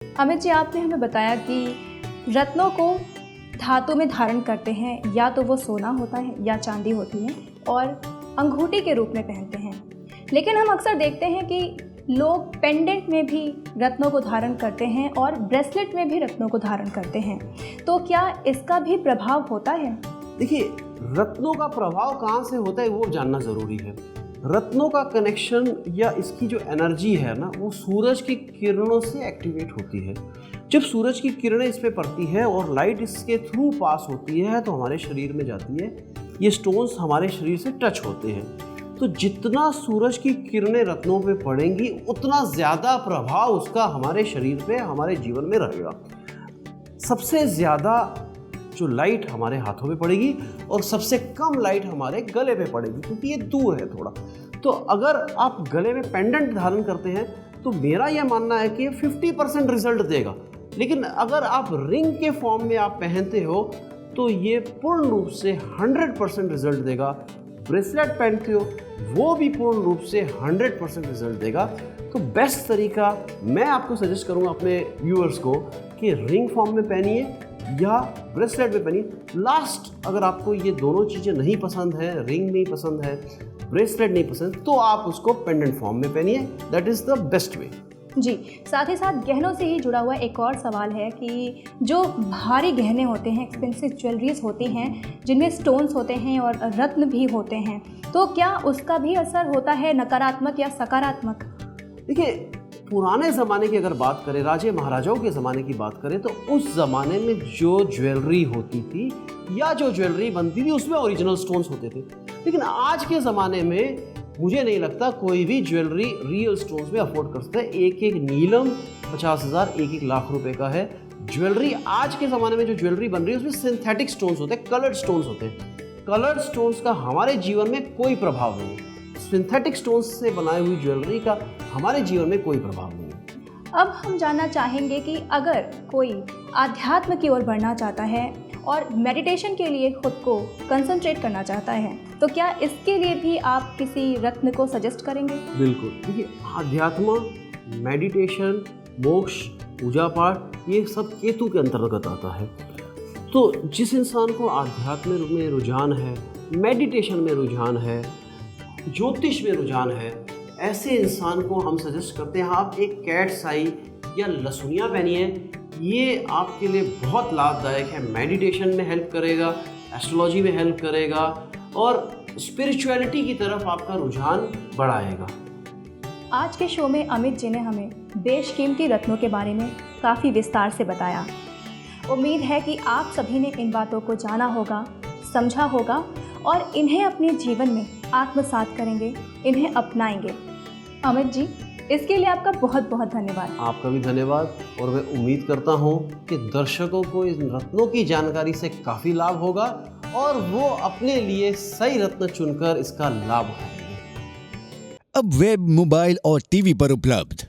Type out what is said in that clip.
अमित जी, आपने हमें बताया कि रत्नों को धातु में धारण करते हैं, या तो वो सोना होता है या चांदी होती है, और अंगूठी के रूप में पहनते हैं। लेकिन हम अक्सर देखते हैं कि लोग पेंडेंट में भी रत्नों को धारण करते हैं और ब्रेसलेट में भी रत्नों को धारण करते हैं। तो क्या इसका भी प्रभाव होता है? देखिए, रत्नों का प्रभाव कहाँ से होता है वो जानना ज़रूरी है। रत्नों का कनेक्शन या इसकी जो एनर्जी है ना, वो सूरज की किरणों से एक्टिवेट होती है। जब सूरज की किरणें इस पे पड़ती है और लाइट इसके थ्रू पास होती है तो हमारे शरीर में जाती है। ये स्टोन्स हमारे शरीर से टच होते हैं। तो जितना सूरज की किरणें रत्नों पे पड़ेंगी उतना ज़्यादा प्रभाव उसका हमारे शरीर पे, हमारे जीवन में रहेगा। सबसे ज़्यादा जो लाइट हमारे हाथों पे पड़ेगी और सबसे कम लाइट हमारे गले पे पड़ेगी, क्योंकि ये दूर है थोड़ा। तो अगर आप गले में पेंडेंट धारण करते हैं तो मेरा यह मानना है कि 50% रिजल्ट देगा। लेकिन अगर आप रिंग के फॉर्म में आप पहनते हो तो ये पूर्ण रूप से 100% रिजल्ट देगा। ब्रेसलेट पहनते हो वो भी पूर्ण रूप से 100% रिजल्ट देगा। तो बेस्ट तरीका मैं आपको सजेस्ट करूँगा अपने व्यूअर्स को कि रिंग फॉर्म में पहनिए या ब्रेसलेट में पहनिए। लास्ट अगर आपको ये दोनों चीज़ें नहीं पसंद है, रिंग नहीं पसंद है, ब्रेसलेट नहीं पसंद, तो आप उसको पेंडेंट फॉर्म में पहनिए। That is the best way. जी, साथ ही साथ गहनों से ही जुड़ा हुआ एक और सवाल है कि जो भारी गहने होते हैं, एक्सपेंसिव ज्वेलरीज होती हैं, जिनमें स्टोन्स होते हैं और रत्न भी होते हैं, तो क्या उसका भी असर होता है नकारात्मक या सकारात्मक? देखिए, पुराने ज़माने की अगर बात करें, राजे महाराजाओं के ज़माने की बात करें, तो उस ज़माने में जो ज्वेलरी होती थी या जो ज्वेलरी बनती थी उसमें ओरिजिनल स्टोन्स होते थे। लेकिन आज के ज़माने में मुझे नहीं लगता कोई भी ज्वेलरी रियल स्टोन्स में अफोर्ड कर सकता है। एक एक नीलम 50,000, एक एक लाख रुपए का है। ज्वेलरी आज के ज़माने में जो ज्वेलरी बन रही है उसमें सिंथेटिक स्टोन्स होते हैं, कलर्ड स्टोन्स होते हैं। कलर्ड स्टोन्स का हमारे जीवन में कोई प्रभाव नहीं है। सिंथेटिक स्टोन्स से बनाई हुई ज्वेलरी का हमारे जीवन में कोई प्रभाव नहीं है। अब हम जानना चाहेंगे कि अगर कोई आध्यात्म की ओर बढ़ना चाहता है और मेडिटेशन के लिए खुद को कंसंट्रेट करना चाहता है, तो क्या इसके लिए भी आप किसी रत्न को सजेस्ट करेंगे? बिल्कुल। देखिए, आध्यात्म, मेडिटेशन, मोक्ष, पूजा पाठ, ये सब केतु के अंतर्गत आता है। तो जिस इंसान को आध्यात्म में रुझान है, मेडिटेशन में रुझान है, ज्योतिष में रुझान है, ऐसे इंसान को हम सजेस्ट करते हैं आप एक कैट्स आई या लसुनिया पहनिए। ये आपके लिए बहुत लाभदायक है। मेडिटेशन में हेल्प करेगा, एस्ट्रोलॉजी में हेल्प करेगा और स्पिरिचुअलिटी की तरफ आपका रुझान बढ़ाएगा। आज के शो में अमित जी ने हमें बेशकीमती रत्नों के बारे में काफ़ी विस्तार से बताया। उम्मीद है कि आप सभी ने इन बातों को जाना होगा, समझा होगा और इन्हें अपने जीवन में आत्मसात करेंगे, इन्हें अपनाएंगे। अमित जी, इसके लिए आपका बहुत बहुत धन्यवाद। आपका भी धन्यवाद। और मैं उम्मीद करता हूँ कि दर्शकों को इन रत्नों की जानकारी से काफ़ी लाभ होगा और वो अपने लिए सही रत्न चुनकर इसका लाभ उठाएंगे। अब वेब, मोबाइल और टीवी पर उपलब्ध